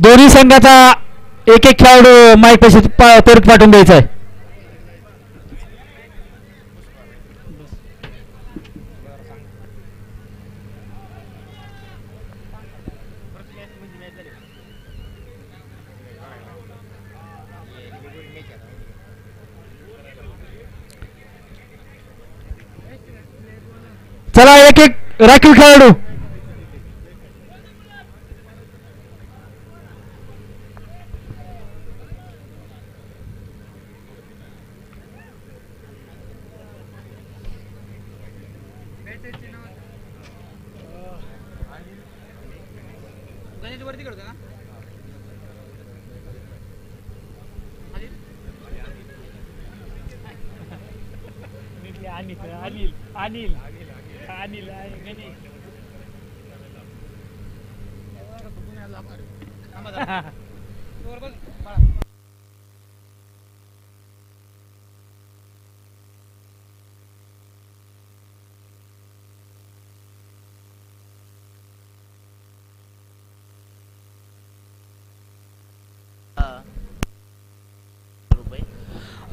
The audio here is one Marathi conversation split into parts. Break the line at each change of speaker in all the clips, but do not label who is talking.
दोन्ही संघाचा एक एक खेळाडू माईक पैसे त्वरित पाठवून द्यायचा आहे. चला एक एक राखीव खेळाडू.
अनिल अनिल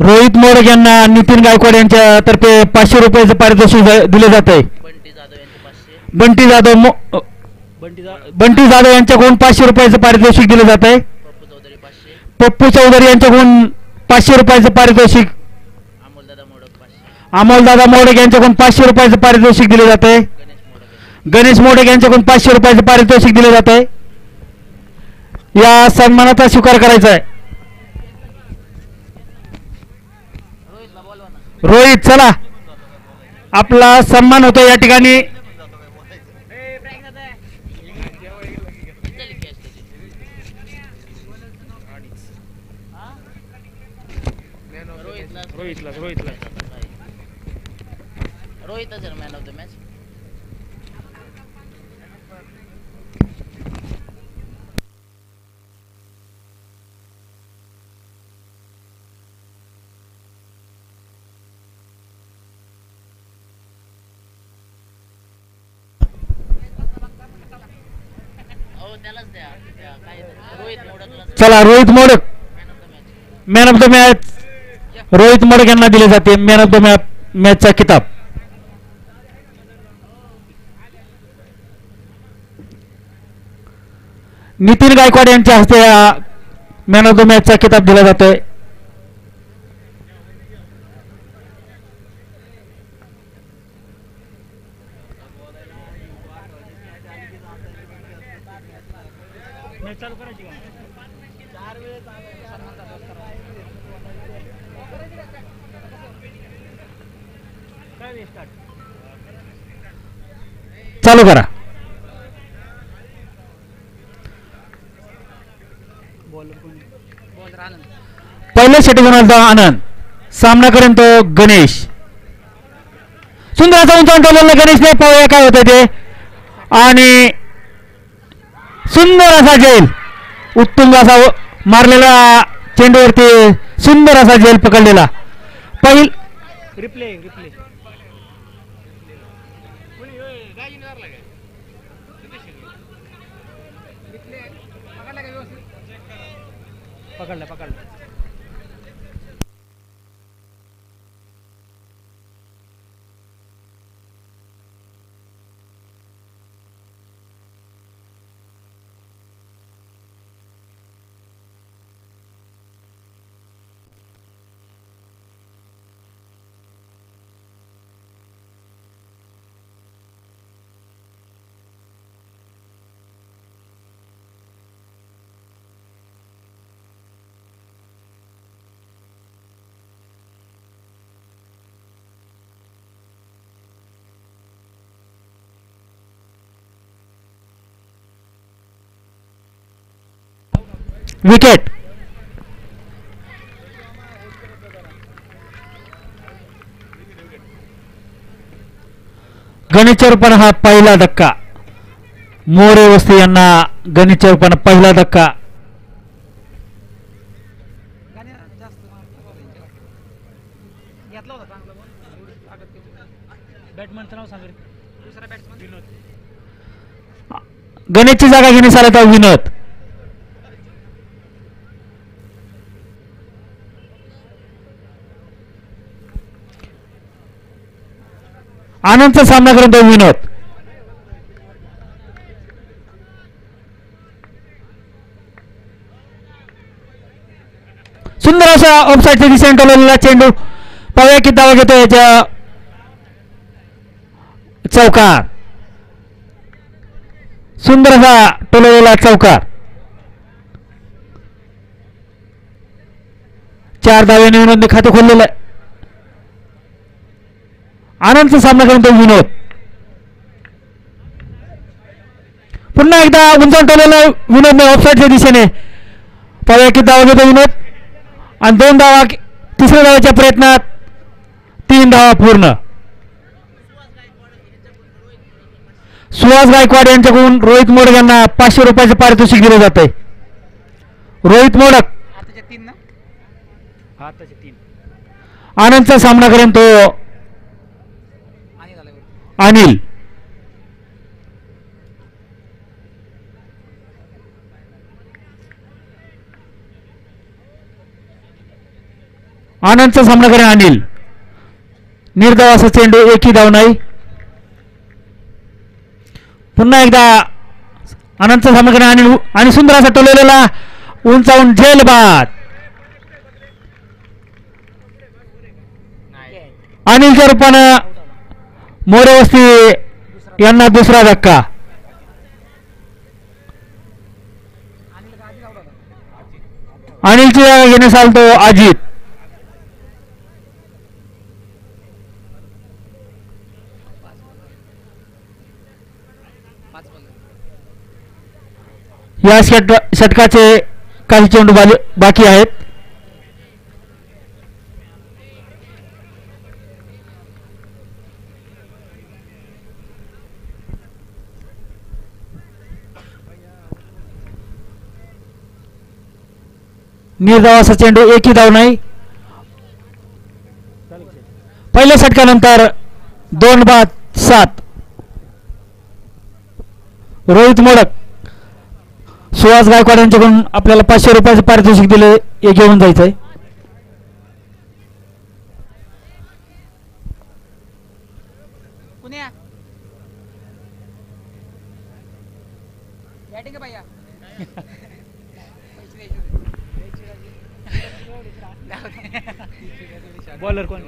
रोहित मोडक यांना नितीन गायकवाड यांच्या तर्फे 500 रुपयाचं पारितोषिक दिले जात आहे. बंटी जाधव यांच्याकडून 500 रुपयाचं पारितोषिक दिले जात आहे. पप्पू चौधरी यांच्याकडून 500 रुपयाचं पारितोषिक. अमोलदादा मोडक यांच्याकडून 500 रुपयाचं पारितोषिक दिले जात आहे. गणेश मोडक यांच्याकडून 500 रुपयाचं पारितोषिक दिले जात आहे. या सन्मानाचा स्वीकार करायचा आहे. रोहित चला आपला सन्मान होतो या ठिकाणी.
Rohit man of the match.
चला Rohit Modak man of the match. Rohit Modak यांना दिले जाते मॅन ऑफ द मॅचचा किताब. नितीन गायकवाड यांच्या हस्ते मॅन ऑफ द मॅचचा किताब दिला जातोय. चालू करा. पहिल्या षटकाचा आनंद. सामना करेन तो गणेश. सुंदर असा उंचावून ठेवलेला गणेशने पाहूया काय होतं ते. आणि सुंदर असा जेल उत्तुंग असा मारलेला चेंडूवरती सुंदर असा जेल पकडलेला.
रिप्ले पकडला
विकेट. गणेश रूपाने हा पहिला धक्का. मोरे वस्ती यांना गणेश रूपाने पहिला धक्का. गणेशची जागा घेण्यास आला तर विनोद. आनंदचा सामना करतो विनोद. सुंदर असा ऑफसाईडच्या दिशेने टोलवलेला चेंडू. पाहूया किती धावा घेतो याच्या चौकार. सुंदर असा टोलवलेला चौकार. 4 धाव्याने विनोदने खाते खोललेलं आहे. आनंदचा सामना करतो विनोद. पुन्हा एकदा उंचावून टोलवलेला विनोदने ऑफसाईडच्या दिशेने. पाहूया किती धावा घेतो विनोद. आणि 2 धावा तिसऱ्या धावाच्या प्रयत्नात 3 धावा पूर्ण. सुहास गायकवाड यांच्याकडून रोहित मोडक यांना 500 रुपयाचे पारितोषिक दिले जाते. रोहित मोडक
आताचे 3 ना. हा आताचे 3.
आनंदचा सामना करेन तो अनिल. आनंदचा सामना करेन अनिल. निर्धाव असा चेंडू, एकही धाव नाही. पुन्हा एकदा आनंदचा सामना करेन अनिल आणि सुंदर असा टोलवलेला उंचावून झेल बाद. अनिलच्या रूपानं मोरेवस्ती यांना दुसरा धक्का. अनिलची जागा घेण्यास आलतो अजित. या षटकाचे काही चेंडू बाकी आहेत. निर्धाव असा चेंडू, एकही धाव नाही. पहिल्या षटकानंतर 2 बाद 7. रोहित मोडक सुहास गायकवाड यांच्याकडून आपल्याला 500 रुपयाचे पारितोषिक दिले, हे घेऊन जायचंय.
बॉलर कोण.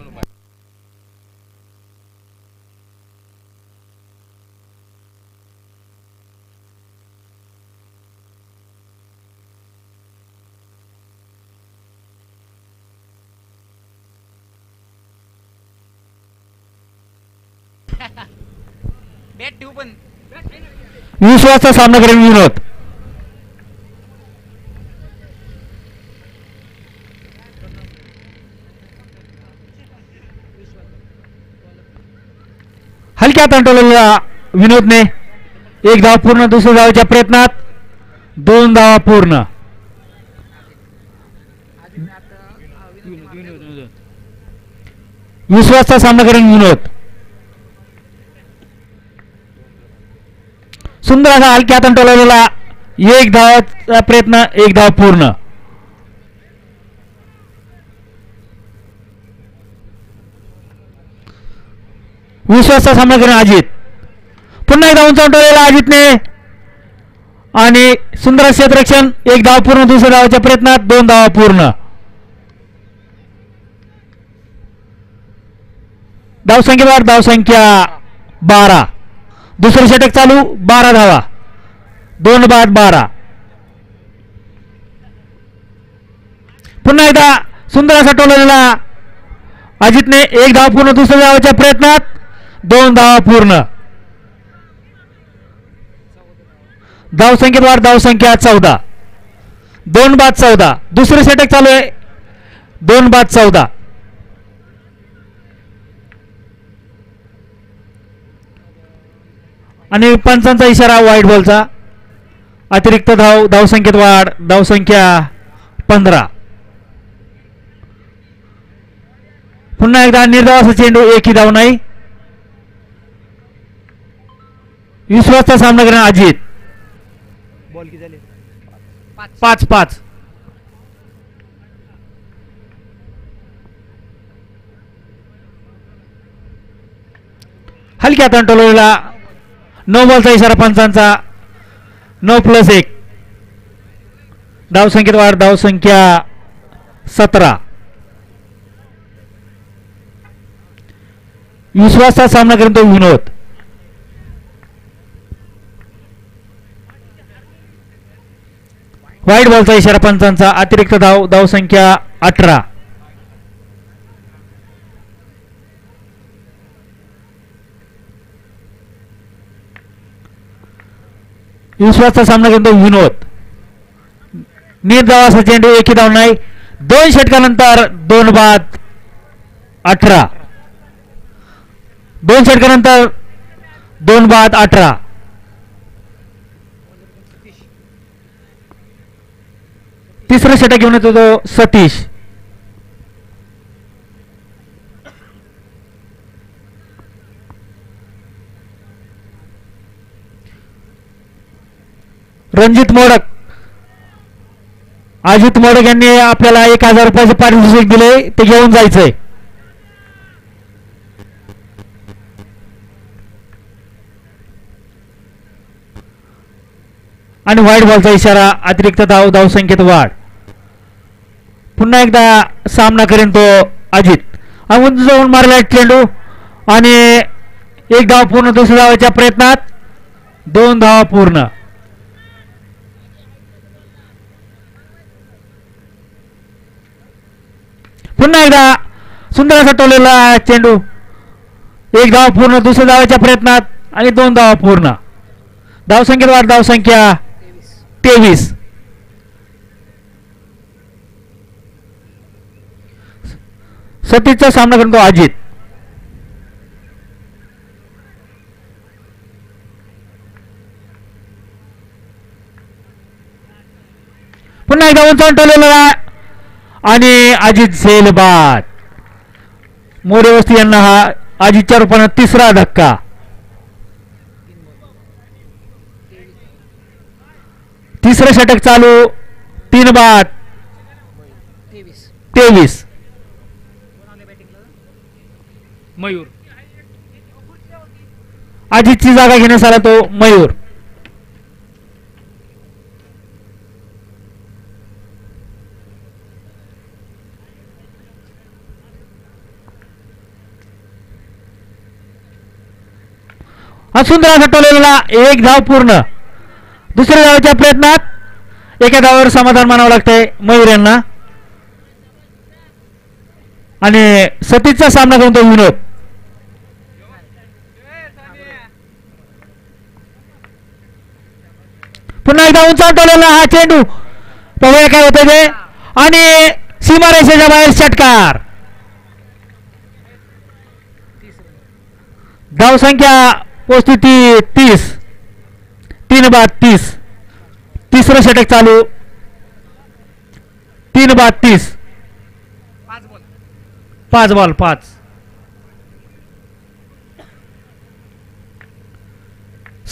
बॅट ठेवू पण
20 वाजता सामना करेन विनोद. हलक्या तंटोलेला विनोदने 1 धाव पूर्ण. दुसऱ्या धावाच्या प्रयत्नात 2 धावा पूर्ण. विश्वासचा सामना करेन विनोद. सुंदर असा हलक्या हाताने टोलवलेला 1 धावाचा प्रयत्न, 1 धाव पूर्ण. विश्वासचा सामना करेन अजित. पुन्हा एकदा उंचावून टोलवलेला अजितने आणि सुंदर क्षेत्ररक्षण, 1 धाव पूर्ण. दुसऱ्या धावाच्या प्रयत्नात 2 धावा पूर्ण. धावसंख्येवर धावसंख्या 12. दुसरे षटक चालू, 12 धावा, 2 बाद 12. पुन्हा एकदा सुंदर असा टोलवलेला अजितने 1 धाव पूर्ण. दुसऱ्या धावाच्या प्रयत्नात 2 धावा पूर्ण. धावसंख्येवर धावसंख्या 14, 2 बाद 14. दुसरे षटक चालू आहे, 2 बाद 14. आणि पंचांचा इशारा वाईट बॉलचा. अतिरिक्त धाव, धावसंख्येत वाढ, धावसंख्या 15. पुन्हा एकदा निर्धावाचा चेंडू, एकही धाव नाही. विश्वासचा सामना करणार अजित.
बॉल किती झाले.
5-5. हलक्या तंटोलला 9 बॉलचा इशारा पंचांचा. 9+1 धावसंख्येत वाढ. धावसंख्या 17. विश्वासचा सामना करून तो विनोद. वाईट बॉलचा इशारा पंचांचा. अतिरिक्त धाव. धावसंख्या 18. विश्वासचा सामना करून तो विनोद. निर्धावाचा चेंडू. एकही धाव नाही. 2 षटकानंतर 2 बाद 18. 2 षटकानंतर 2 बाद 18. तिसरं षटक घेऊन येतो तो सतीश. रणजित मोडक. अजित मोडक यांनी आपल्याला 1000 रुपयाचे पारितोषिक दिले, ते घेऊन जायचंय. आणि व्हाईट बॉलचा इशारा. अतिरिक्त धाव. धावसंख्येत वाढ. पुन्हा एकदा सामना करेन तो अजित. उंच जाऊन मारला चेंडू आणि 1 धाव पूर्ण. दुसऱ्या धावाच्या प्रयत्नात 2 धावा पूर्ण. पुन्हा एकदा सुंदर असा टोलेला चेंडू. 1 धाव पूर्ण. दुसऱ्या धावाच्या प्रयत्नात आणि 2 धावा पूर्ण. धावसंख्येत वाढ. धावसंख्या 23. सतीशचा सामना करतो अजित. पुन्हा एकदा उंचावून टोलेला आणि अजित झेल बाद. मोरेवस्ती यांना हा अजितच्या रूपाने 3रा धक्का. तिसरं षटक चालू. 3 बाद 23.
मयूर.
अजितची जागा घेण्यास आला तो मयूर. सुंदर असा टोलेला. 1 धाव पूर्ण. दुसऱ्या धावाच्या प्रयत्नात 1 धावावर समाधान मानावं लागतंय मयूर यांना. आणि सतीशचा सामना करून तो विनोद. पुन्हा एकदा उंचावून टोलेला हा चेंडू. पाहूया काय होतंय ते. आणि सीमारेषेच्या बाहेर षटकार. धावसंख्या पोहोचली ती 30. 3 बाद 30. तिसरं षटक चालू. 3 बाद 30. 5 बॉल 5.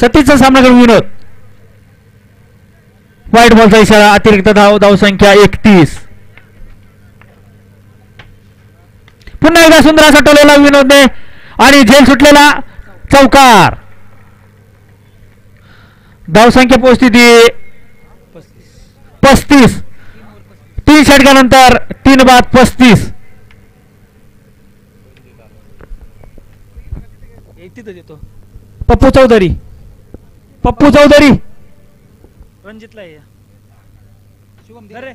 सतीशचा सामना करून विनोद. व्हाईट बॉलचा इशारा. अतिरिक्त धाव. धावसंख्या 31. पुन्हा एकदा सुंदर असा टोलेला विनोदने आणि झेल सुटलेला चौकार. धावसंख्या पोहोचली ती 35. 3 षटकानंतर 3 बाद 35.
तिथं देतो.
पप्पू चौधरी. पप्पू चौधरी.
रणजितला आहे. शुभम दे रे.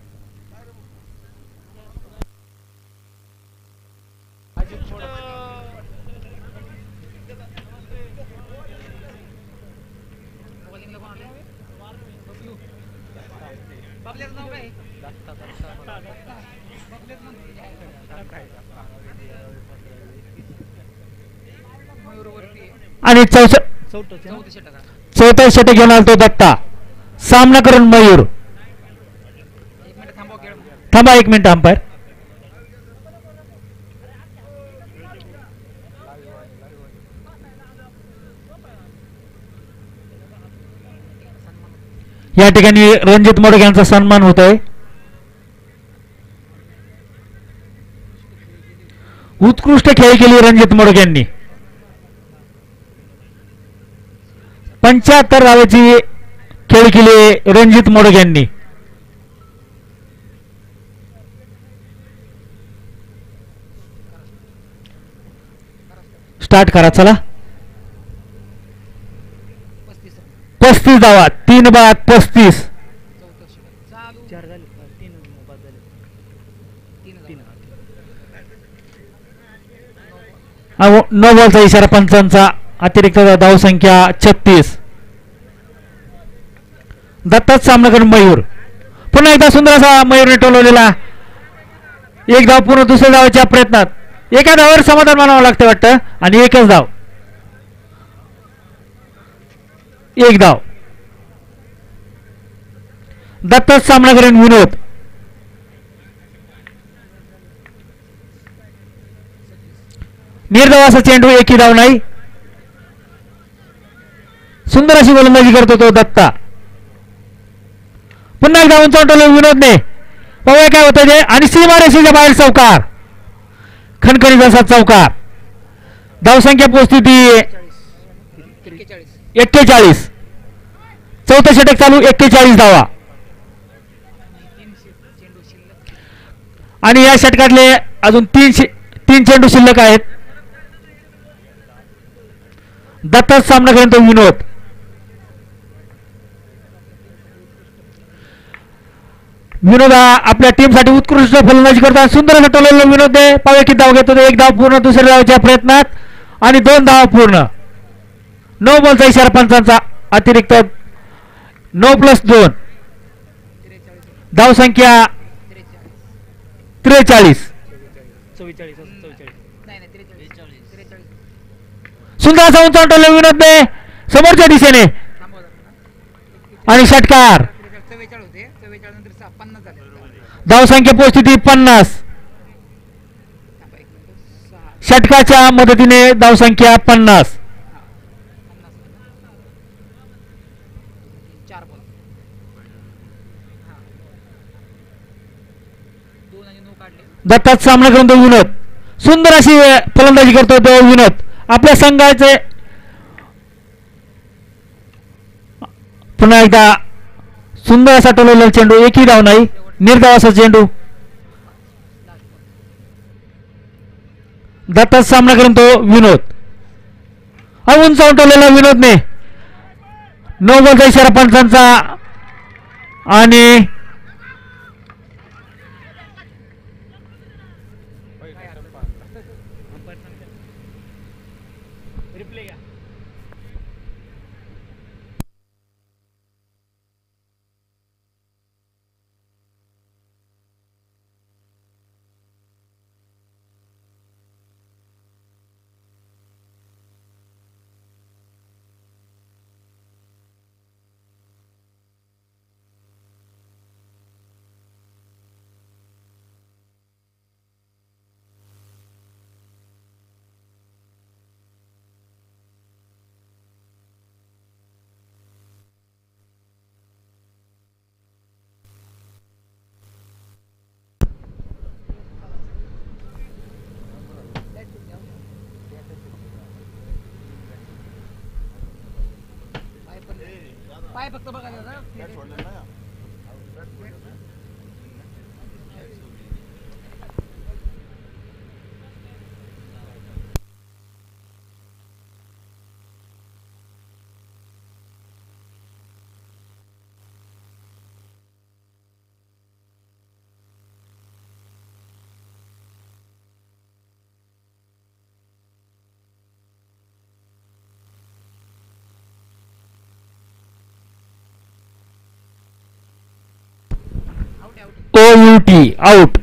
आणि चौथा षटक घेऊन आला तो दत्ता. सामना करून मयूर. थांबा 1 मिनिट अंपायर. या ठिकाणी रणजित मोडक यांचा सन्मान होतोय. उत्कृष्ट खेळ केली रणजित मोडक यांनी. 75 धावेची खेळी केली रणजित मोडक यांनी. स्टार्ट करा चला. 35 धावा 3 बाद 35.
चालू
4 झाले 3 बाद झाले
3
नो बॉलचा इशारा पंचांचा. अतिरिक्त धावसंख्या 36. दत्ताच सामना करून मयूर. पुन्हा एकदा सुंदर असा मयूरने टोलवलेला. एक धाव पूर्ण दुसऱ्या धावाच्या प्रयत्नात. एका धावावर समाधान मानावं लागतं वाटतं आणि एकच धाव. एक धाव. दत्ताच सामना करून विनोद. निर्धाव असा चेंडू एकही धाव नाही. सुंदर अशी गोलंदाजी करतो तो दत्ता. पुन्हा एकदा उंचावून विनोदने. पाहूया काय होतं ते. आणि सीमारेषेच्या बाहेर चौकार. खणखणीत असा चौकार. धावसंख्या पोहोचती ती 41. चौथं षटक चालू 41 धावा. आणि या षटकातले अजून 3 चेंडू शिल्लक आहेत. दत्ताच सामना करेन तो विनोद. विनोद हा आपल्या टीमसाठी उत्कृष्ट फलंदाजी करतात. सुंदर असं टोलवलं विनोद. पाहूया किती धाव घेतो. एक धाव पूर्ण दुसऱ्या धावच्या प्रयत्नात आणि 2 धावा पूर्ण. नो बॉलचा इशारा पंचांचा. अतिरिक्त 9+2. धावसंख्या 43.
44
नाही नाही 43.
सुंदर असा उंचावून टोलवलं विनोदने समोरच्या दिशेने. आणि षटकार.
44 होते 44 नंतर 50 झाले.
धावसंख्या पोहोचती ती 50.
थांबा एक मिनिट 6
षटकाच्या मदतीने धावसंख्या 50.
4 बॉल 2 आणि 9 काढले.
दत्ताच सामना करून तो विनोद. सुंदर अशी फलंदाजी करतो तो विनोद. आपल्या संघाचे पुन्हा एकदा सुंदर असा टोलवलेला चेंडू. एकही धाव नाही. निर्धाव असा चेंडू. दत्ताच सामना करून तो विनोद. उंचावून टोललेला विनोदने. नो बॉलचा इशारा पंचांचा. आणि
रिप्ले घ्या.
पाय फक्त बघा दादा.
OUT out.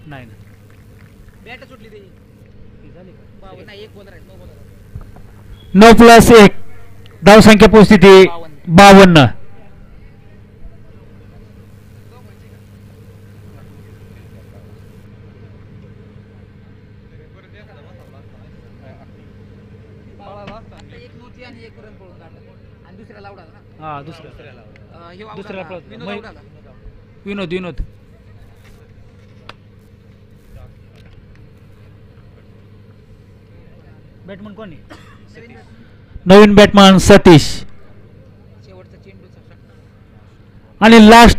नाही ना
बॅट सुटली ते.
ती झाली का?
नाही एक बॉलर आहे 9 बॉलर.
9+1. धावसंख्या पोहोचती ती 52.
एक नव्हती आणि एक रन पळून काढला आणि दुसऱ्याला आउट आला ना.
हा दुसऱ्या
हे out
दुसऱ्याला
आला.
पळत.
विनोद out आला.
विनोद बॅटमन कोणी
नवीन बॅटमॅन सतीश
शेवटचा चेंडूचा षटकार.
आणि लास्ट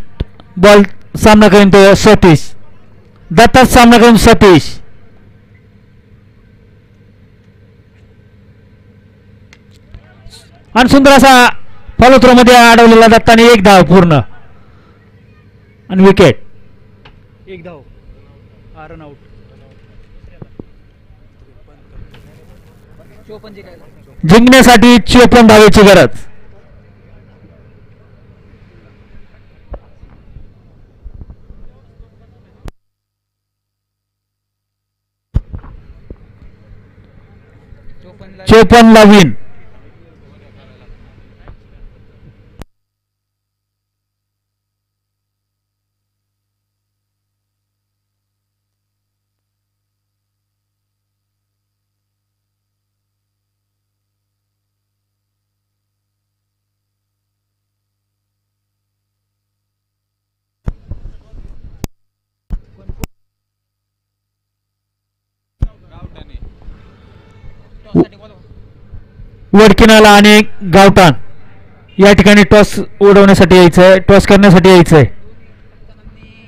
बॉल सामना करीन तो सतीश. दत्तात सामना करून सतीश. आणि सुंदर असा फॉलो थ्रो मध्ये अडवलेला दत्ताने 1 धाव पूर्ण आणि विकेट.
1 धाव. Run out.
54 जे काय
जिंकण्यासाठी 54 धावेची गरज.
चोपन्नला
54 ला विन.
टॉससाठी बोलवा.
वडकिनाला आणि गावठाण या ठिकाणी टॉस उडवण्यासाठी यायचंय. टॉस करण्यासाठी यायचंय.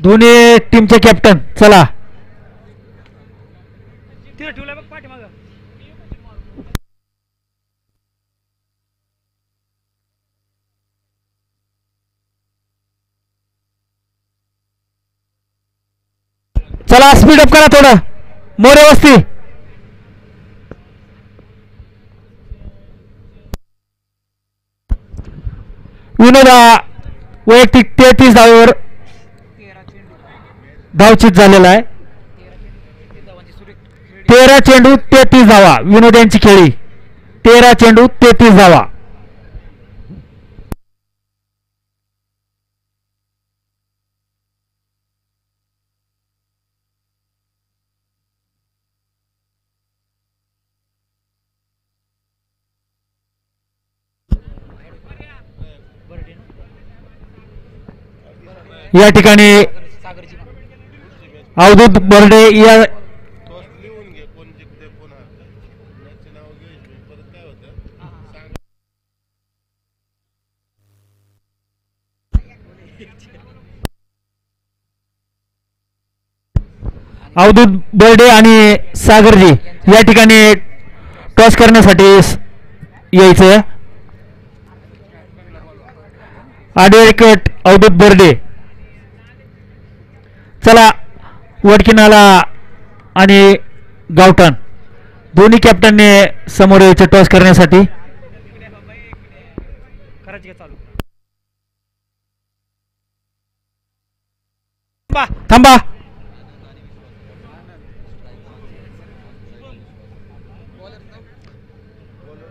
दोन्ही टीमचे कॅप्टन चला.
तिथे ठेवलाय बघ पाठीमागं.
चला स्पीड अप करा थोडं. मोरे वस्ती. विनोदा वैयक्तिक 33 धावेवर
13 चेंडू
धावचित झालेला आहे.
13 धावांची सुरेख खेळी.
13 चेंडू 33 धावा. विनोद यांची खेळी. 13 चेंडू 33 धावा. या ठिकाणी
सागरची पण.
अवधूत बर्डे या
टॉस लिहून घे कोण जिंकते कोण हारते मॅचचे नाव घ्यायचे परत काय होतं सांग.
अवधूत बर्डे आणि सागरजी या ठिकाणी टॉस करण्यासाठी यायचं. ॲडव्होकेट अवधूत बर्डे. चला वडकिनाला आणि गावठाण दोन्ही कॅप्टनने समोर यायचं टॉस करण्यासाठी.
करायची का चालू.
थांबा.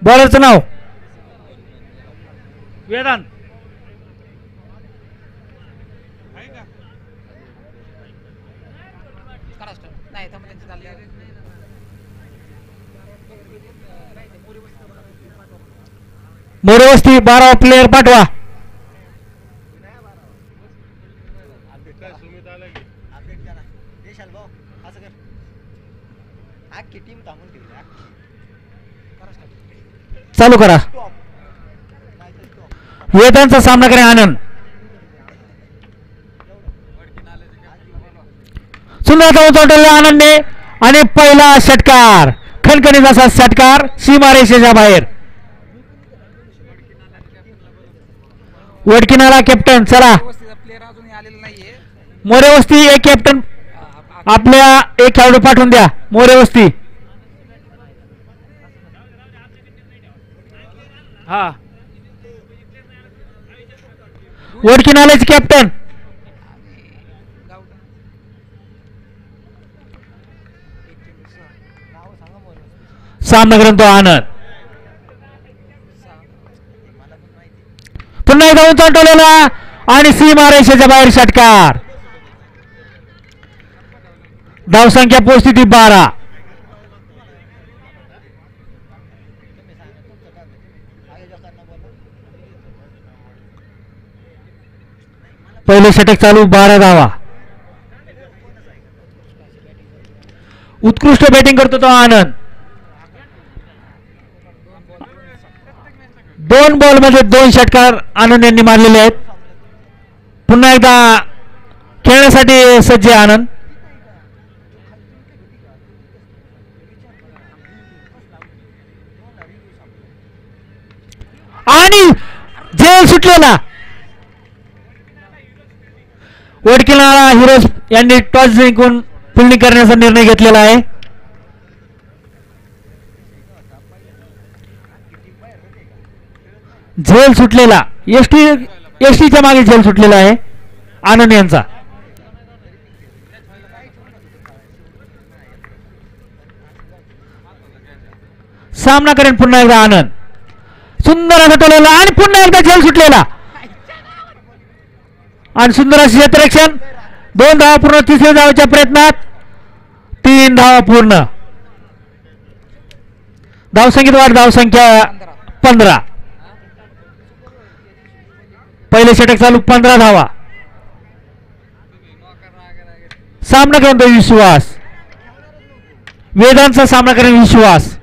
बॉलरचं नाव
वेदांत.
करा start. नाही थांबा त्यांचं चाललंय.
मोरेवस्ती 12 प्लेयर पाठवा.
काय सुमित आला की
अपडेट करा देशाल भाऊ असं कर अख्खी टीम थांबून ठेवली अख्खी.
चालू करा.
टॉप नाही तर टॉप.
वेदांचा सामना करे आनंद. सुंदर उचललेला आनंदने आणि पहिला षटकार खणखणीत असा षटकार सीमारेषेच्या बाहेर. वडकिनाला कॅप्टन चला.
व्यवस्थित प्लेअर अजूनही आलेला नाहीये.
मोरेवस्ती एक कॅप्टन आपल्या एक खेळाडू पाठवून द्या. मोरेवस्ती
हा.
वडकिनाल्याचे कॅप्टन
गावठाण. एक चेंडू सहा.
नाव सांगा मोरे.
सामना करून तो आनंद.
सहा.
मला पण माहिती.
पुन्हा एकदा उचललेला आणि सीमारेषेच्या बाहेर षटकार. धावसंख्या पोहोचती ती 12.
तुम्ही सांगा तुमचं काय होतं. आयोजकांना बोला.
पहिले षटक चालू 12 धावा. उत्कृष्ट बॅटिंग करतो तो आनंद. 2 बॉलमध्ये 2 षटकार आनंद यांनी मारलेले आहेत. पुन्हा एकदा खेळण्यासाठी सज्ज आहे आनंद. आणि झेल सुटलेला. वडकीनाळा हिरोज यांनी टॉस जिंकून फिल्डिंग करण्याचा निर्णय घेतलेला आहे. झेल सुटलेला. एसटीच्या मागे झेल सुटलेला आहे आनंद यांचा. सामना करेन पुन्हा एकदा आनंद. सुंदर असा टोलवला आणि पुन्हा एकदा झेल सुटलेला आणि सुंदर असे क्षेत्ररक्षण. 2 धावा पूर्ण. तिसऱ्या धावाच्या प्रयत्नात 3 धावा पूर्ण. धावसंख्येत वाढ. धावसंख्या 15. पहिले षटक चालू. 15 धावा. सामना करतो विश्वास. वेदांचा सामना करेल विश्वास.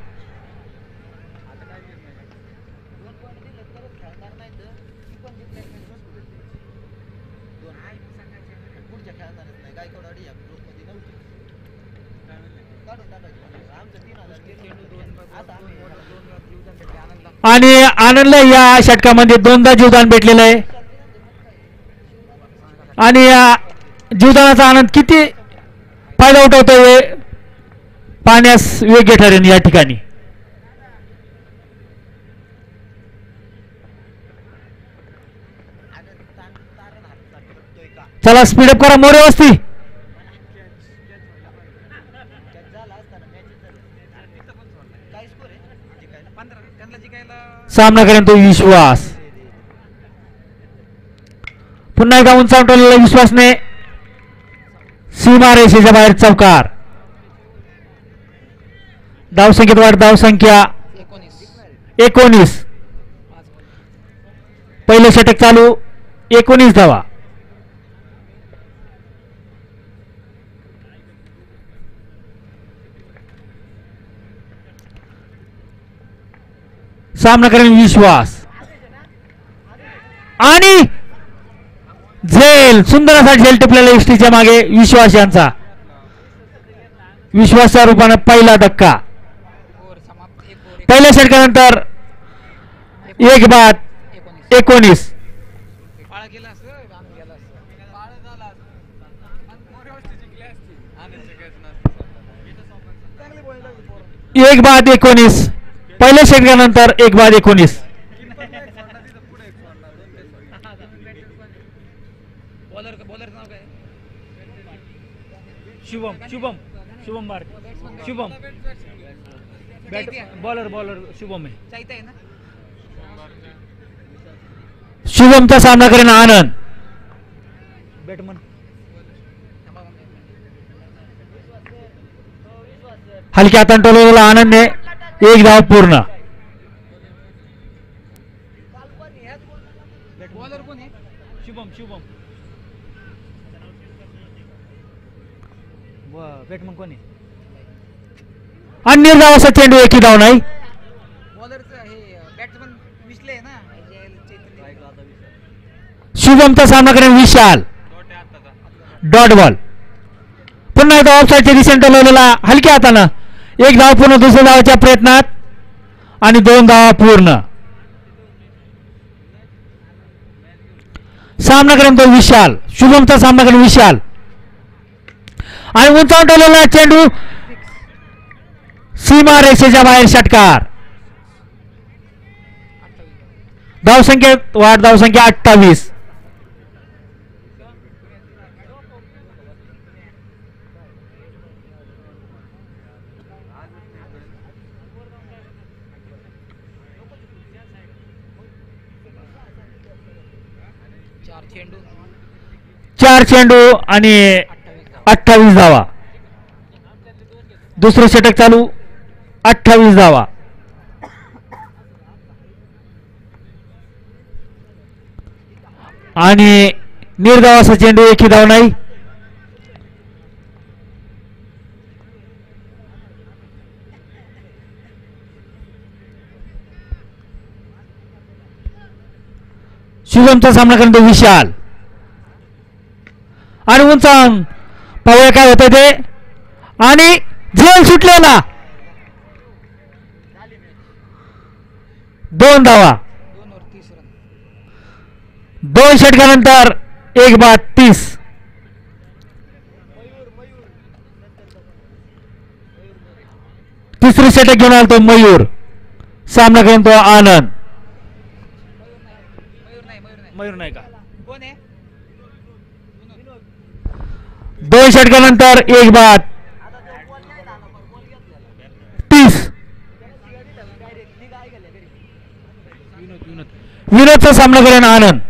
आणि आनंदला या षटकामध्ये 2दा जीवदान भेटलेलं आहे. आणि या जीवदानाचा आनंद किती फायदा उठवतोय पाहण्यास योग्य ठरेल या ठिकाणी. चला स्पीडअप करा मोरे वस्ती. सामना करेन तो विश्वास. पुन्हा एकदा उंचावून ठेवलेला विश्वासने सीमा रेषेच्या बाहेर चौकार. धावसंख्येत वाढ. धावसंख्या 19. पहिले षटक चालू. 19 धावा. सामना करेल विश्वास आणि झेल. सुंदर असा झेल टिपलेला एसटीच्या मागे विश्वास यांचा. विश्वासच्या रूपाने पहिला धक्का. पहिल्या षटकानंतर 1 बाद 19. एक बाद 19. पहिल्या षटकानंतर 1 बाद 19.
शुभम भारती. शुभम बॉलर शुभम आहे.
शुभमचा सामना करेन आनंद.
बॅटमन.
हलक्या हाताने टोलवलेला आनंदने 1 धाव पूर्ण.
शुभम बॅटमन कोण आहे.
आणि निर्धावाचा चेंडू. 1 धाव नाही. शुभमचा सामना करेन विशाल. Dot ball. पुन्हा एकदा ऑफसाईडच्या दिशेने टोलवलेला हलक्या हातानं. 1 धाव पूर्ण दुसऱ्या धावाच्या प्रयत्नात आणि 2 धावा पूर्ण. सामना करेन तो विशाल. शुभमचा सामना करेन विशाल आणि उंचावून ठेवलेला चेंडू सीमा रेषेच्या बाहेर षटकार. धावसंख्येत वाढ. धावसंख्या 28. चार चेंडू आणि 28 धावा. दुसरं षटक चालू. 28 धावा. आणि निर्धावाचा चेंडू. 1 धाव नाही. शुभमचा सामना करतो विशाल आणि उंचावून पाहूया काय होतंय ते आणि झेल सुटलेला 2 धावा
2 वर 30 रन.
2 षटकानंतर 1 बाद 30. तिसरी षटक घेऊन आला तो मयूर सामना करून तो आनंद.
मयूर नाही का
कोण आहे?
2 षटकानंतर 1 बाद 30. विनोदचा सामना करेन आनंद.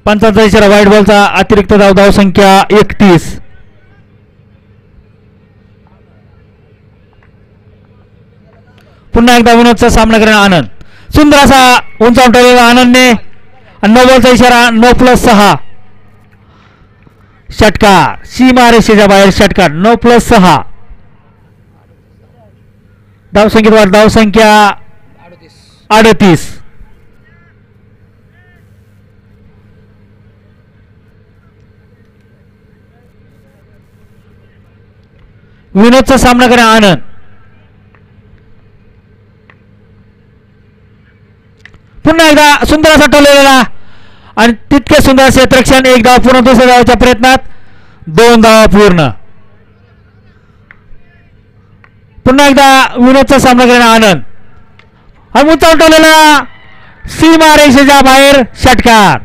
पंचांचा इशारा वाईट बॉलचा अतिरिक्त धाव संख्या 31. पुन्हा एकदा विनोदचा सामना करेन आनंद. सुंदर असा उंचावून ठेवलेला आनंदने 9 बॉलचा इशारा 9+6 षटकार सीमारेषेच्या बाहेर षटकार 9+6 धावसंख्येत वाढ धावसंख्या 38. विनोदचा सामना करेन आनंद. पुन्हा एकदा सुंदर असा टोललेला आणि तितके सुंदर असे क्षेत्ररक्षण 1 धाव पूर्ण दुसऱ्या धावाच्या प्रयत्नात 2 धावा पूर्ण. पुन्हा एकदा विनोदचा सामना करेन आनंद आणि उंचावून टोललेला सीमारेषेच्या बाहेर षटकार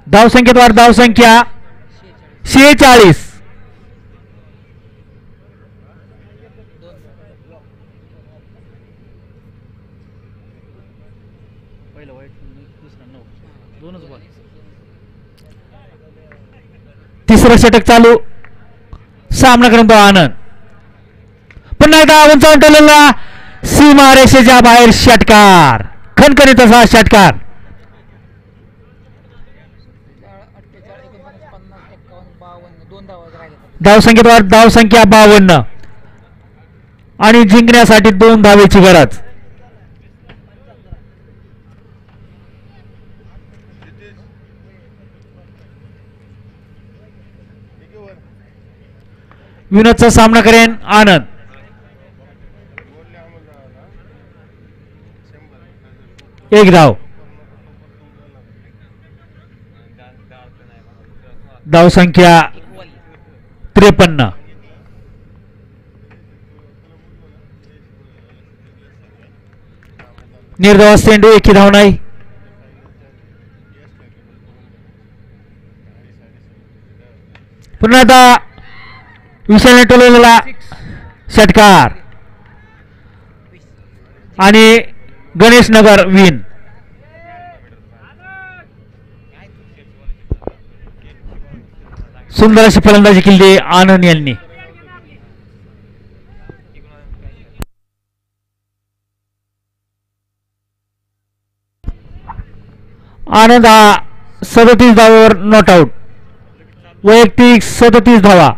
धावसंख्येत वाढ धावसंख्या 46.
पहिलं वाईट दुसरा 9 2च बॉल.
तिसरं षटक चालू सामना करून तो आनंद. पुन्हा एकदा उंचावून ठेवलेला सीमारेषेच्या बाहेर षटकार खणखणीत असा षटकार
48 49 50 51 52 2 धावा राहिल्या.
धावसंख्येत वाढ धावसंख्या 52 आणि जिंकण्यासाठी 2 धावेची गरज. विनोदचा सामना करेन आनंद. एक धाव धावसंख्या 53. निर्धाव चेंडू एकही धाव नाही. पुन्हा आता विशालने टोलवलेला षटकार आणि गणेश नगर विन. सुंदर अशी फलंदाजी केली आनंद यांनी. आनंद हा 37 धावांवर नॉट आउट वैयक्तिक 37 धावा.